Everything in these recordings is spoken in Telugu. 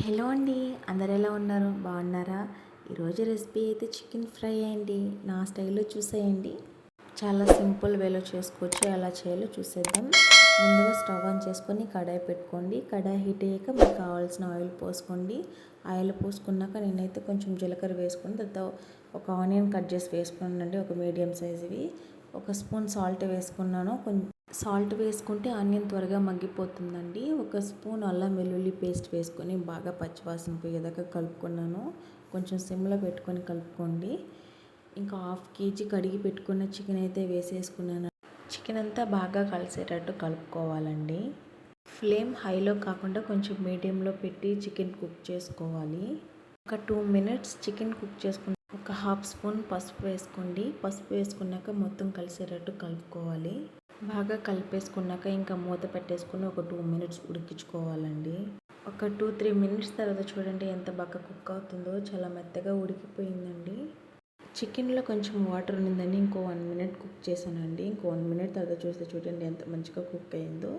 హలో అండి, అందరు ఎలా ఉన్నారు? బాగున్నారా? ఈరోజు రెసిపీ అయితే చికెన్ ఫ్రై అండి. నా స్టైల్లో చూసేయండి. చాలా సింపుల్ వేలో చేసుకోవచ్చు. ఎలా చేయాలో చూసేద్దాం. ముందుగా స్టవ్ ఆన్ చేసుకొని కడాయి పెట్టుకోండి. కడాయి హీట్ అయ్యాక మీకు కావాల్సిన ఆయిల్ పోసుకోండి. ఆయిల్ పోసుకున్నాక నేనైతే కొంచెం జీలకర్ర వేసుకుని తర్వాత ఒక ఆనియన్ కట్ చేసి వేసుకున్నానండి, ఒక మీడియం సైజువి. ఒక స్పూన్ సాల్ట్ వేసుకున్నాను. కొంచెం సాల్ట్ వేసుకుంటే ఆనియన్ త్వరగా మగ్గిపోతుందండి. ఒక స్పూన్ అల్లం వెల్లుల్లి పేస్ట్ వేసుకొని బాగా పచ్చివాసన పోయేదాకా కలుపుకున్నాను. కొంచెం సిమ్లో పెట్టుకొని కలుపుకోండి. ఇంకా హాఫ్ కేజీ కడిగి పెట్టుకున్న చికెన్ అయితే వేసేసుకున్నాను. చికెన్ అంతా బాగా కలిసేటట్టు కలుపుకోవాలండి. ఫ్లేమ్ హైలో కాకుండా కొంచెం మీడియంలో పెట్టి చికెన్ కుక్ చేసుకోవాలి. ఒక 2 మినిట్స్ చికెన్ కుక్ చేసుకుని ఒక హాఫ్ స్పూన్ పసుపు వేసుకోండి. పసుపు వేసుకున్నాక మొత్తం కలిసేటట్టు కలుపుకోవాలి. బాగా కలిపేసుకున్నాక ఇంకా మూత పెట్టేసుకుని ఒక 2 మినిట్స్ ఉడికించుకోవాలండి. ఒక 2-3 మినిట్స్ తర్వాత చూడండి ఎంత బాగా కుక్ అవుతుందో. చాలా మెత్తగా ఉడికిపోయిందండి. చికెన్లో కొంచెం వాటర్ ఉండిందని ఇంకో 1 మినిట్ కుక్ చేశానండి. ఇంకో 1 మినిట్ తర్వాత చూస్తే చూడండి ఎంత మంచిగా కుక్ అయిందో.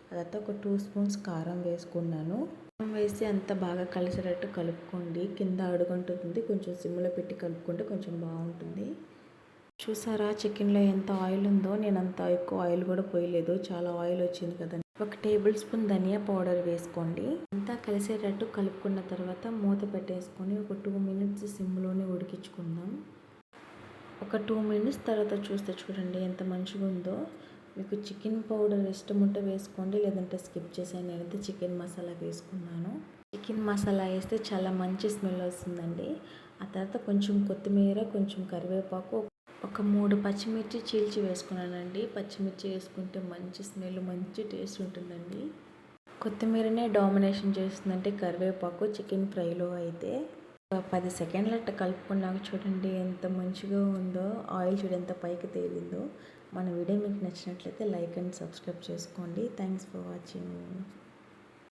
తర్వాత ఒక 2 స్పూన్స్ కారం వేసుకున్నాను. కారం వేసి అంత బాగా కలిసేటట్టు కలుపుకోండి. కింద అడుగంటుతుంది, కొంచెం సిమ్లో పెట్టి కలుపుకుంటే కొంచెం బాగుంటుంది. చూసారా చికెన్లో ఎంత ఆయిల్ ఉందో. నేను అంత ఎక్కువ ఆయిల్ కూడా పోయలేదు, చాలా ఆయిల్ వచ్చింది కదండి. ఒక టేబుల్ స్పూన్ ధనియా పౌడర్ వేసుకోండి. అంతా కలిసేటట్టు కలుపుకున్న తర్వాత మూత పెట్టేసుకొని ఒక 2 మినిట్స్ సిమ్లోనే ఉడికించుకుందాం. ఒక 2 మినిట్స్ తర్వాత చూస్తే చూడండి ఎంత మంచిగా ఉందో. మీకు చికెన్ పౌడర్ ఇష్టం ఉంటే వేసుకోండి, లేదంటే స్కిప్ చేసాను. నేనైతే చికెన్ మసాలా వేసుకున్నాను. చికెన్ మసాలా వేస్తే చాలా మంచి స్మెల్ వస్తుందండి. ఆ తర్వాత కొంచెం కొత్తిమీర, కొంచెం కరివేపాకు, ఒక 3 పచ్చిమిర్చి చీల్చి వేసుకున్నానండి. పచ్చిమిర్చి వేసుకుంటే మంచి స్మెల్, మంచి టేస్ట్ ఉంటుందండి. కొత్తిమీరనే డామినేషన్ చేస్తుందంటే కరివేపాకు చికెన్ ఫ్రైలో అయితే. 10 సెకండ్లు అట్ట కలుపుకున్నాక చూడండి ఎంత మంచిగా ఉందో. ఆయిల్ చూడ ఎంత పైకి తేలిందో. మన వీడియో మీకు నచ్చినట్లయితే లైక్ అండ్ సబ్స్క్రైబ్ చేసుకోండి. Thanks for watching.